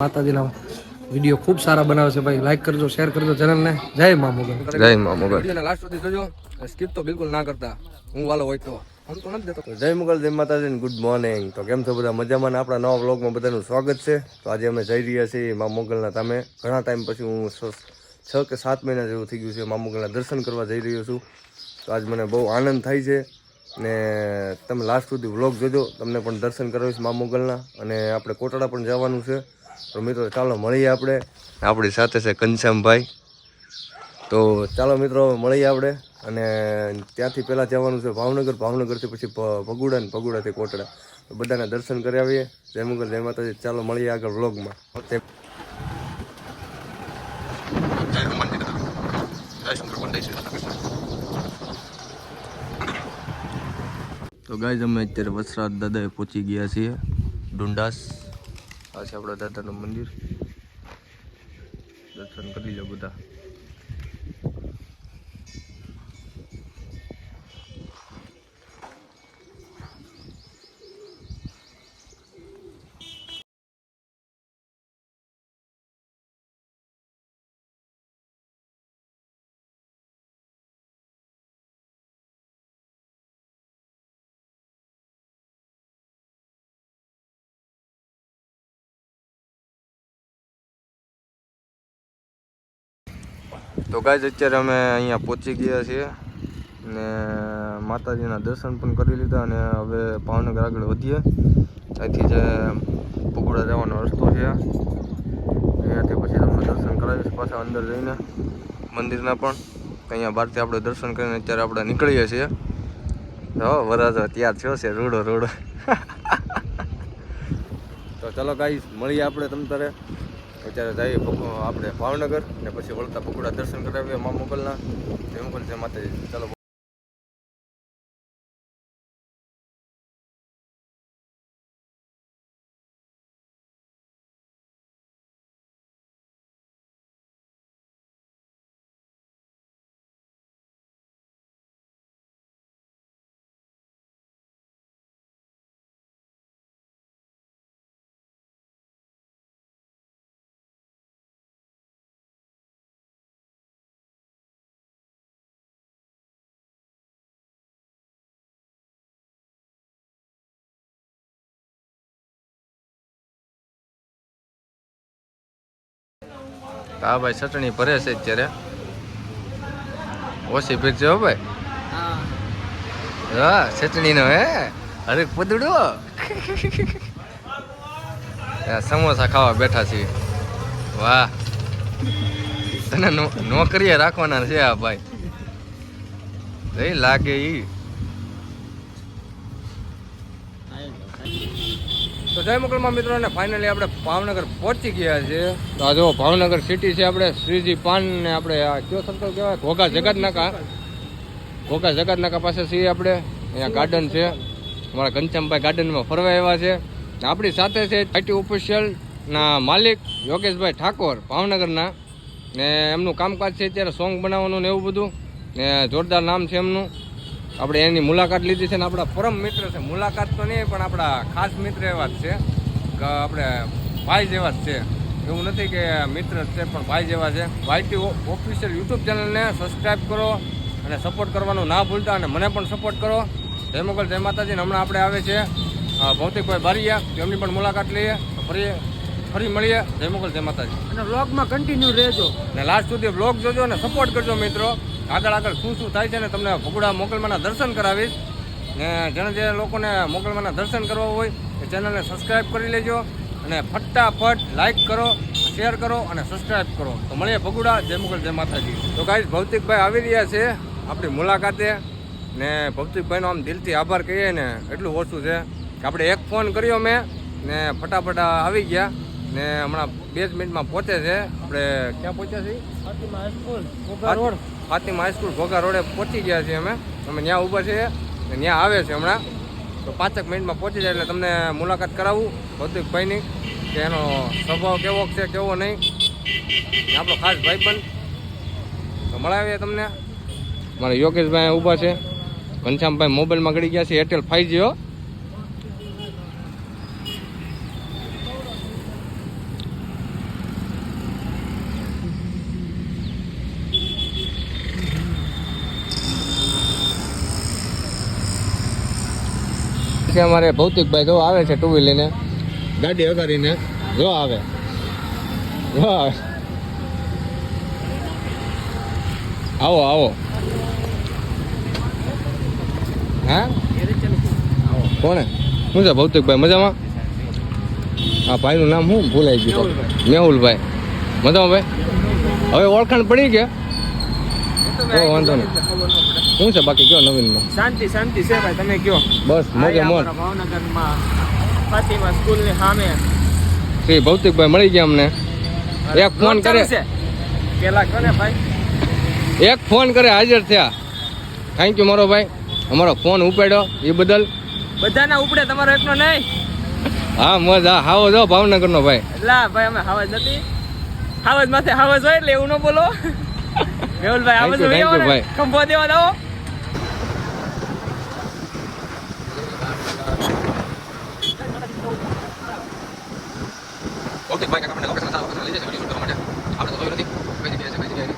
માતાજીના વિડીયો ખૂબ સારા બનાવે છે ભાઈ. લાઈક કરજો, શેર કરજો ચેનલને. જય મા મોગલ. જય મા મોગલ. વિડીયોને લાસ્ટ સુધી જોજો, સ્કીપ તો બિલકુલ ના કરતા. હું વાલો હોય તો હું તો નથી દેતો. જય મોગલ, જય માતાજી, ગુડ મોર્નિંગ. તો કેમ છો બધા? મજામાં ને? આપણા નવા વ્લોગમાં બધાનું સ્વાગત છે. તો આજે અમે જઈ રહ્યા છીએ મા મોગલના ધામે. ઘણા ટાઈમ પછી હું 6 કે 7 મહિના જેવું થઈ ગયું છે મા મોગલના દર્શન કરવા જઈ રહ્યો છું. તો આજ મને બહુ આનંદ થાય છે ને તમે લાસ્ટ સુધી વ્લોગ જોજો, તમને પણ દર્શન કરાવીશ મા મોગલના. અને આપણે કોટડા પણ જવાનું છે. તો મિત્રો ચાલો મળીએ આપણે. આપણી સાથે છે ઘનશ્યામભાઈ. તો ચાલો મિત્રો મળીએ આપણે. અને ત્યાંથી પહેલાં જવાનું છે ભાવનગર, ભાવનગરથી પછી ભગુડા ને ભગુડાથી કોટડા. તો બધાને દર્શન કરી આવીએ. જય મોગલ, જય માતાજી. ચાલો મળીએ આગળ વ્લોગમાં. તો ગાઈઝ અમે અત્યારે વસરાજ દાદાએ પહોંચી ગયા છીએ ડુંડાસ. આ છે આપણા દાદાનું મંદિર. દર્શન કરી લો બધા. તો ગાઈઝ અત્યારે અમે અહીંયા પહોંચી ગયા છીએ ને માતાજીના દર્શન પણ કરી લીધા. અને હવે ભાવનગર આગળ વધીએ. અહીંથી જે ભગુડા જવાનો રસ્તો છે અહીંયાથી પછી તમને દર્શન કરાવીશ પાછા અંદર જઈને મંદિરના. પણ અહીંયા બહારથી આપણે દર્શન કરીને અત્યારે આપણે નીકળીએ છીએ. હો વરાજો તૈયાર થયો છે રોડો રોડો. તો ચલો ગાઈઝ મળીએ આપણે તમ તારે. અત્યારે જઈએ આપણે ભાવનગર ને પછી વળતા ભગુડા દર્શન કરાવીએ મા મોગલના. જય મોગલ, જય માતાજી. ચાલો. હા ભાઈ, ચટણી ભરે છે અત્યારે. ઓછી ભીડ છે હો ભાઈ. હા ચટણી નો હે અરે પદડો. સમોસા ખાવા બેઠા છીએ. વાહ, તને નોકરીએ રાખવાના છે આ ભાઈ. જઈ લાગે ઈ. તો જય મોગલમાં મિત્રોને ફાઇનલી આપણે ભાવનગર પહોંચી ગયા છીએ. તો આ જો ભાવનગર સિટી છે. આપણે શ્રીજી પાન ને આપણે આ કયો સર્કલ કહેવાય, ઘોઘા જગત નાકા. ઘોઘા જગત નાકા પાસે છીએ આપણે. અહીંયા ગાર્ડન છે. અમારા ઘનશ્યામભાઈ ગાર્ડનમાં ફરવા આવ્યા છે. આપણી સાથે છે આઈટી ઓફિશિયલના માલિક યોગેશભાઈ ઠાકોર ભાવનગરના. ને એમનું કામકાજ છે અત્યારે સોંગ બનાવવાનું ને એવું બધું. ને જોરદાર નામ છે એમનું. આપણે એની મુલાકાત લીધી છે ને આપણા પરમ મિત્ર છે. મુલાકાત તો નહીં પણ આપણા ખાસ મિત્ર એવા જ છે કે આપણે ભાઈ જેવા જ છે. એવું નથી કે મિત્ર જ છે પણ ભાઈ જેવા છે. આઈટી ઓફિશિયલ યુટ્યુબ ચેનલને સબસ્ક્રાઈબ કરો અને સપોર્ટ કરવાનું ના ભૂલતા. અને મને પણ સપોર્ટ કરો. જય મોગલ, જય માતાજી. હમણાં આપણે આવે છે ભૌતિકભાઈ બારિયા, તેમની પણ મુલાકાત લઈએ. ફરી મળીએ. જય મોગલ, જય માતાજી. અને વ્લોગમાં કન્ટિન્યુ રહેજો ને લાસ્ટ સુધી વ્લોગ જોજો અને સપોર્ટ કરજો મિત્રો. આગળ શું થાય છે ને તમને ભગુડા મોગલમાના દર્શન કરાવીશ. ને જેને જે લોકોને મોગલમાના દર્શન કરવા હોય એ ચેનલને સબસ્ક્રાઈબ કરી લેજો. અને ફટાફટ લાઈક કરો, શેર કરો અને સબસ્ક્રાઈબ કરો. તો મળીએ ભગુડા. જય મોગલ, જય માતાજી. તો ગાઈઝ ભૌતિકભાઈ આવી રહ્યા છે આપણી મુલાકાતે. ને ભૌતિકભાઈનો આમ દિલથી આભાર કહીએ ને એટલું ઓછું છે કે આપણે એક ફોન કર્યો મેં ને ફટાફટ આવી ગયા. ને હમણાં 2 જ મિનિટમાં પહોંચે છે. આપણે ક્યાં પહોંચ્યા છીએ? Fatima high school Ghogha road. Fatima high school Ghogha રોડે પહોંચી ગયા છીએ અમે ત્યાં ઊભા છીએ ને ત્યાં આવે છે હમણાં. તો 5 મિનિટમાં પહોંચી જાય એટલે તમને મુલાકાત કરાવું ભૌતિકભાઈની કે એનો સ્વભાવ કેવો છે કેવો નહીં. આપણો ખાસ ભાઈબંધ. તો મળાવીએ તમને. મારા યોગેશભાઈ ઊભા છે. ઘનશ્યામભાઈ મોબાઈલમાં ગળી ગયા છે એરટેલ 5G. છે અમારે ભૌતિકભાઈ જો આવે છે ટુ વ્હીલ લઈને ગાડી વગાડીને જો આવે આવો આવો હા કોણે શું છે ભૌતિકભાઈ મજામાં હા ભાઈનું નામ શું ભૂલાઈ ગયું મેહુલભાઈ મજામાં ભાઈ હવે ઓળખાણ પડી ગયા વાંધો નહીં શું છે બાકી કયો નવીનમાં શાંતિ શાંતિ છે ભાઈ તમે કયો બસ મોજે મોજ ભાવનગરમાં ફાતિમા સ્કૂલની સામે શ્રી ભૌતિકભાઈ મળી ગયા અમને એક ફોન કરે પેલા કોને ભાઈ એક ફોન કરે હાજર થયા થેન્ક યુ મારો ભાઈ અમારો ફોન ઉપાડ્યો એ બદલ બધાના ઉપડે તમારો એકનો નહીં હા મોજ હા હાવો જો ભાવનગરનો ભાઈ એટલા ભાઈ અમે હાવજ નથી હાવજ માથે હાવજ હોય એટલે એવું ન બોલો મેહુલભાઈ હાવજ Thank you, ભાઈ. ખંભો દેવા દાવો ભૌતિકભાઈ કાકા મને લોકેશન સારું લોકેશન લઈ જશે વિડિયો શૂટ કરવા માટે આપણે તો જોયું નથી કઈ જગ્યાએ છે કઈ જગ્યાએ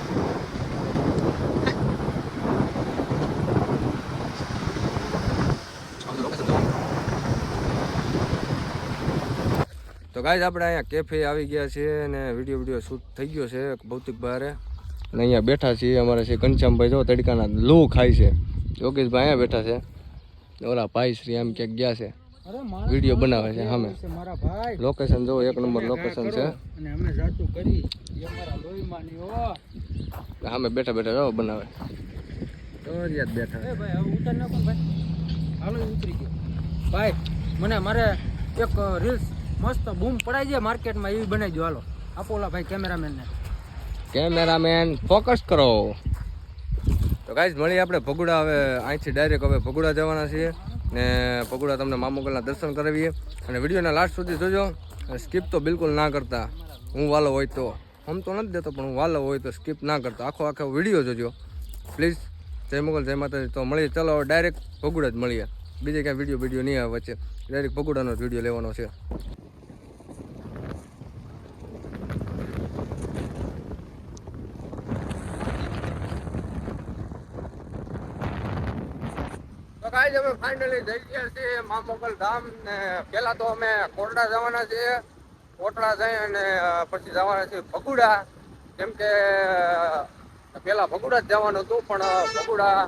તો ગાઈઝ આપણે અહીંયા કેફે આવી ગયા છીએ અને વિડીયો શૂટ થઈ ગયો છે ભૌતિકભાઈ અને અહીંયા બેઠા છીએ અમારે છે ઘનશ્યામભાઈ જો તડકાના લૂ ખાય છે યોગેશભાઈ અહીંયા બેઠા છે ઓલા ભાઈ શ્રી આમ ક્યાંક ગયા છે વિડીયો બનાવે છે સામે મારા ભાઈ લોકેશન જો એક નંબર લોકેશન છે અને અમે જાટું કરી એ મારા લોહીમાંની હો સામે બેઠા બેઠા જો બનાવે તો યાદ બેઠા એ ભાઈ હવે ઉતર નાખો ને ભાઈ હાલો ઉતરી ગયો ભાઈ મને મારે એક રીલ્સ મસ્ત બૂમ પડાઈ જાય માર્કેટમાં એવી બનાવી દો હાલો આપો ઓલા ભાઈ કેમેરામેનને કેમેરામેન ફોકસ કરો તો ગાઈઝ મળી આપણે ભગુડા હવે અહીંથી ડાયરેક્ટ હવે ભગુડા જવાના છીએ ને ભગુડા તમને મા મોગલના દર્શન કરાવીએ અને વિડીયોના લાસ્ટ સુધી જોજો સ્કીપ તો બિલકુલ ના કરતા હું વાલો હોય તો આમ તો નથી દેતો પણ હું વાલો હોય તો સ્કીપ ના કરતા આખો વિડીયો જોજો પ્લીઝ જય મોગલ જય માતાજી તો મળીએ ચાલો હવે ડાયરેક્ટ ભગુડા જ મળીએ બીજે ક્યાંય વિડીયો નહીં આવે વચ્ચે ડાયરેક્ટ ભગુડાનો જ વિડીયો લેવાનો છે ગાઈઝ અમે ફાઇનલી જઈ ગયા છીએ મા મોગલ ધામ ને પહેલા તો અમે કોટડા જવાના છીએ કોટડા જઈ અને પછી જવાના છીએ ભગુડા કેમ કે પહેલા ભગુડા જ જવાનું હતું પણ ભગુડા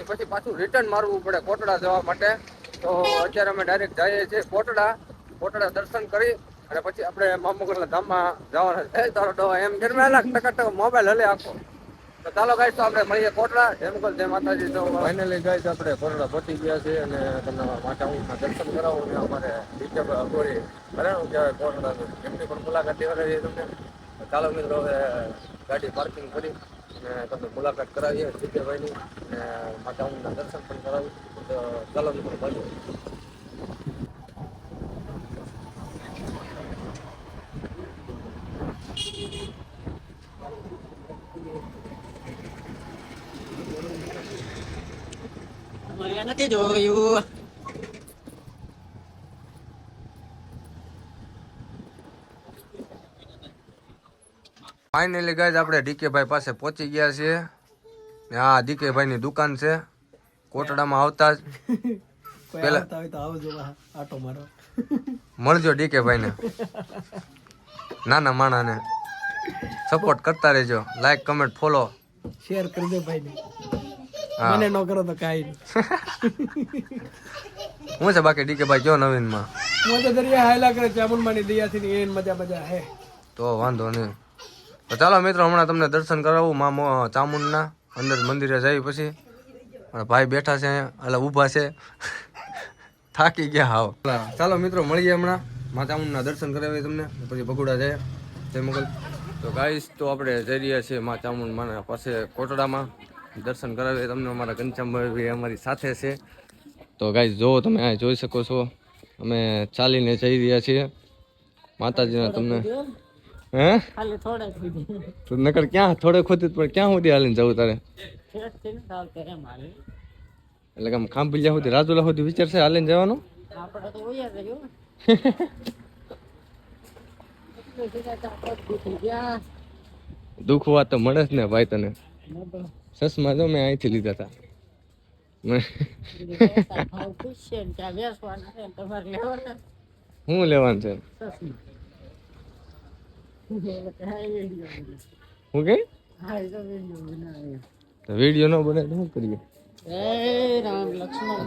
પછી પાછું રિટર્ન મારવું પડે કોટડા જવા માટે તો અત્યારે અમે ડાયરેક્ટ જઈએ છીએ કોટડા દર્શન કરી અને પછી આપણે મા મોગલના ધામમાં જવાના છે તારો ડો એમ જન્મેલા ટકા મોબાઈલ હલે આખો તો ચાલો ગાઈસ તો આપણે મળીએ કોટડા જય મોગલ જય માતાજી તો ફાઇનલી ગાઈસ આપણે કોટડા પહોંચી ગયા છે અને તમને માતા ઊંટના દર્શન કરાવો ને અમારે ડીજે અગોરી બરાબર કહેવાય કોટડાનું એમની પણ મુલાકાત લેવા જઈએ તમને ચાલો મિત્રો હવે ગાડી પાર્કિંગ કરી અને તમને મુલાકાત કરાવીએ ડીજેભાઈની અને માતા ઊંટના દર્શન પણ કરાવી તો ચાલો મિત્રો મળીએ નથી જોયું ફાઇનલી ગાઈઝ આપણે ડીકે ભાઈ પાસે પહોંચી ગયા છીએ હા ડીકે ભાઈ ની દુકાન છે કોટડામાં આવતા જ પેલા આટો મારો મળજો ડીકે ભાઈ ને નાના માણાને સપોર્ટ કરતા રહેજો લાઈક કમેન્ટ ફોલો શેર કરી દે ભાઈ હા મને ન કરો તો કાઈ હું છે બાકી ડીકે ભાઈ કયો નવીનમાં મોજે દરિયા હાયલા કરે ચામુંડમાની દયાથી ની એન મજા હે તો વાંધો નહીં તો ચાલો મિત્રો હમણાં તમને દર્શન કરાવું મા ચામુંડના અંદર મંદિરે જઈ પછી ભાઈ બેઠા છે એટલે ઊભા છે થાકી ગયા હાવ ચાલો મિત્રો મળીએ હમણાં મા ચામુંડના દર્શન કરાવીએ તમને પછી ભગુડા જાય જય મોગલ તો ગાઈસ તો આપણે જઈ રહ્યા છીએ મા ચામુંડ માના પાસે કોટડામાં દર્શન કરાવીએ તમને અમારા ઘનશ્યામભાઈ અમારી સાથે છે તો ગાઈસ જો તમે આ જોઈ શકો છો અમે ચાલીને જઈ રહ્યા છીએ માતાજીના તમને હે ખાલી થોડા તો નકર ક્યાં થોડે ખોતી પણ ક્યાં સુધી હાલીને જવું તારે એટલે કે આમ ખાંભલિયા સુધી રાજુલા સુધી વિચાર છે હાલીને જવાનું આપણે તો ઓયા રહ્યો દુઃખ વાત તો મળે જ ને ભાઈ તને ચશ્મા જો મેં અહીંથી લીધા હતા શું લેવાનું છે હું કે વિડીયો ન બને તો શું કરીએ રામ લક્ષ્મણ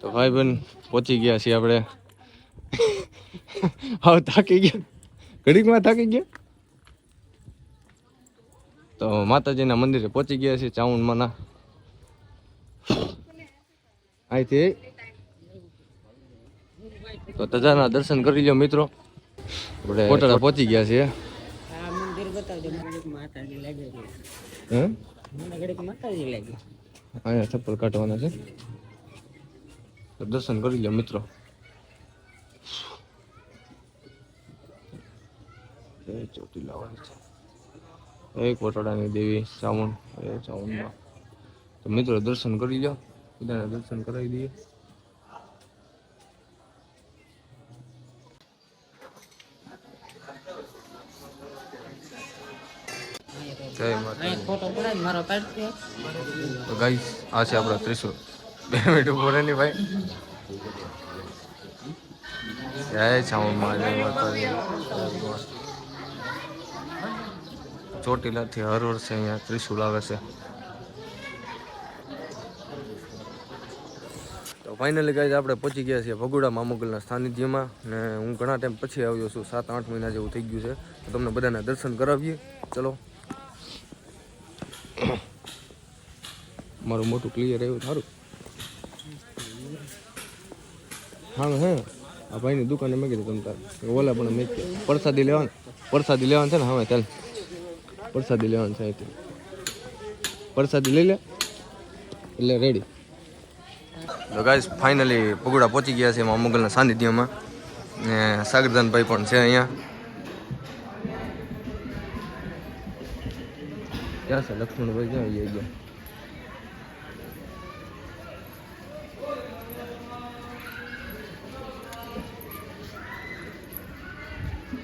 તો ભાઈ બહેન પહોંચી ગયા છીએ આપણે હવે થાકી ગયા ઘડીકમાં થાકી ગયા તો માતાજીના મંદિરે પહોંચી ગયા છીએ ચાઉંડમાંના અહીંથી તો ધજાના દર્શન કરી લો મિત્રો આપણે કોટડા પહોંચી ગયા છીએ આ મંદિર બતાવજો માતાજી લાગે હે મને ઘડીક માતાજી લાગે અહીંયા ચપ્પલ કાઢવાના છે તો દર્શન કરી લો મિત્રો ચોટી લાવવાની છે એક કોટડાની દેવી ચામુંડ ચામુંડમાં તો મિત્રો દર્શન કરી લો બધાને દર્શન કરાવી દઈએ જય માતા ફોટો પડાય મારો પાડ્યો તો ગાઈસ આ છે આપણા ત્રિશુલ 2 મિનિટ ઉભો રહે ને ભાઈ જય ચામુંડમાં જય માતાજી ચોટીલાથી હર વર્ષે અહીંયા ત્રિશુલ આવે છે તો ફાઇનલી ગાઈસ આપણે પહોંચી ગયા છીએ ભગુડા મામોગલના સાનિધ્યમાં ને હું ઘણા ટાઈમ પછી આવ્યો છું 7-8 મહિના જેવું થઈ ગયું છે તો તમને બધાના દર્શન કરાવીએ ચલો મારું મોટું ક્લિયર આવ્યું સારું હા હે આ ભાઈની દુકાને મેં કીધું તમે તારે ઓલા પણ મેં પ્રસાદી લેવાનું છે ને હવે ચાલ પ્રસાદી લેવાનું છે અહીંથી પ્રસાદી લઈ લે એટલે રેડી તો ગાઈસ ફાઇનલી ભગુડા પહોંચી ગયા છે એમાં મોગલના સાનિધ્યમાં ને સાગરદાનભાઈ પણ છે અહીંયા ક્યાં છે લક્ષ્મણભાઈ ક્યાં આવી ગયા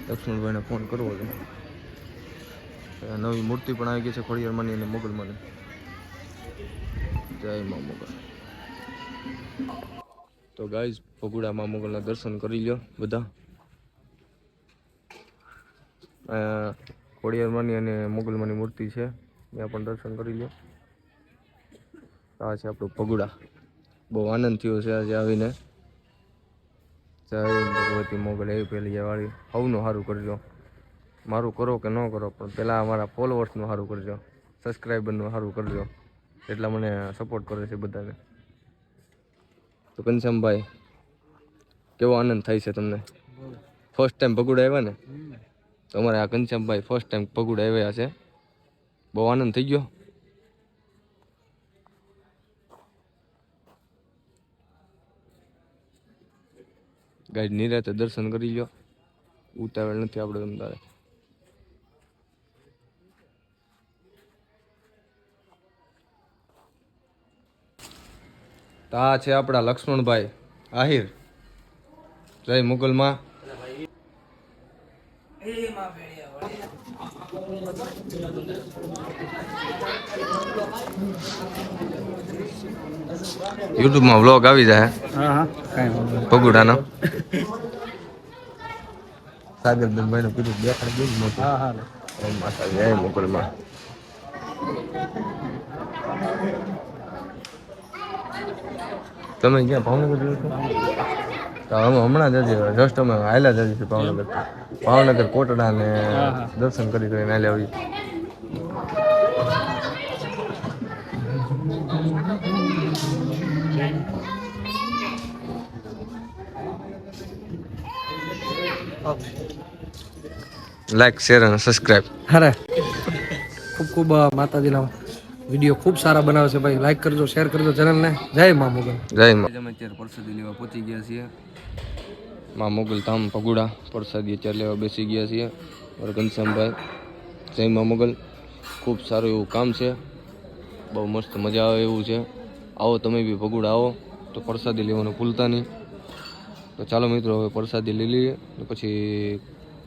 લક્ષ્મણભાઈને ફોન કરવો છે નવી મૂર્તિ પણ આવી ગઈ છે ખોડિયારમાંની અને મોગલમાંની જય મા મોગલ તો ગાઈઝ ભગુડામાં મોગલના દર્શન કરી લ્યો બધા ખોડિયારમાંની અને મોગલમાંની મૂર્તિ છે ત્યાં પણ દર્શન કરી લ્યો આ છે આપણું ભગુડા બહુ આનંદ થયો છે આજે આવીને જય ભગવતી મોગલ એવી પેલી વાળી સૌનું સારું કરજો મારું કરો કે ન કરો પણ પહેલાં અમારા ફોલોવર્સનું સારું કરજો સબસ્ક્રાઈબરનું સારું કરજો એટલા મને સપોર્ટ કરે છે બધાને તો ઘનશ્યામભાઈ કેવો આનંદ થાય છે તમને ફર્સ્ટ ટાઈમ ભગુડા આવ્યા ને તો અમારે આ ઘનશ્યામભાઈ ફર્સ્ટ ટાઈમ ભગુડા આવ્યા છે બહુ આનંદ થઈ ગયો ગાઈડ નિરાતે દર્શન કરી લો ઉતાવળ નથી આપણે તમારે તો આ છે આપણા લક્ષ્મણભાઈ આહિર જય મુગલમાં યુટ્યુબમાં વ્લોગ આવી જાય ભગુડાનો સાગરદાનભાઈ નું કીધું દેખાડ દઉં મોટું માતા જય મુગલમાં તમે ક્યાં ભાવનગર જોયું છો તો અમે હમણાં જ જસ્ટ અમે હાલ્યા જ છે ભાવનગર કોટડા ને દર્શન કરી કરીને હાલ્યા આવી લાઈક શેર અને સબસ્ક્રાઇબ અરે ખૂબ ખૂબ માતાજીના વિડીયો ખૂબ સારા બનાવે છે ભાઈ લાઈક કરજો શેર કરજો ચેનલને જય મા મોગલ જય મા અમે અત્યારે પ્રસાદી લેવા પહોંચી ગયા છીએ મા મોગલ ધામ ભગુડા પ્રસાદી અત્યારે લેવા બેસી ગયા છીએ ઘનશ્યામભાઈ જય મા મોગલ ખૂબ સારું એવું કામ છે બહુ મસ્ત મજા આવે એવું છે આવો તમે બી ભગુડા આવો તો પ્રસાદી લેવાનું ભૂલતા નહીં તો ચાલો મિત્રો હવે પ્રસાદી લઈ લઈએ પછી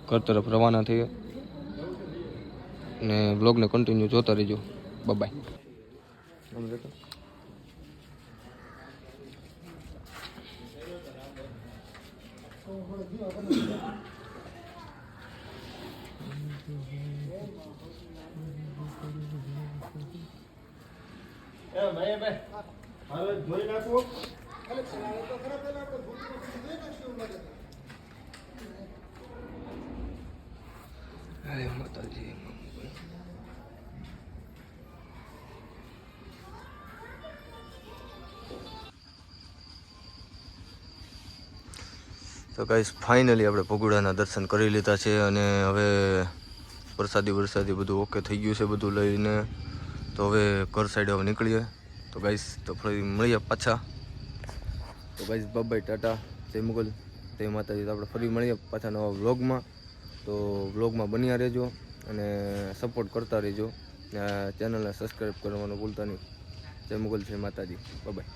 ઘર તરફ રવાના થઈએ ને બ્લોગને કન્ટિન્યુ જોતા રહેજો બાય. અરે માતાજી. તો ગાઈસ ફાઇનલી આપણે ભગુડાના દર્શન કરી લીધા છે અને હવે વરસાદી બધું ઓકે થઈ ગયું છે બધું લઈને. તો હવે ઘર સાઈડ હવે નીકળીએ. તો ગાઈસ તો ફરી મળીએ પાછા. તો ગાઈસ બાય ટાટા, જય મુગલ, જય માતાજી. તો આપણે ફરી મળીએ પાછા નવા વ્લોગમાં. તો વ્લોગમાં બન્યા રહેજો અને સપોર્ટ કરતા રહેજો. ચેનલને સબસ્ક્રાઈબ કરવાનું ભૂલતા નહીં. જય મુગલ, જય માતાજી, બાય.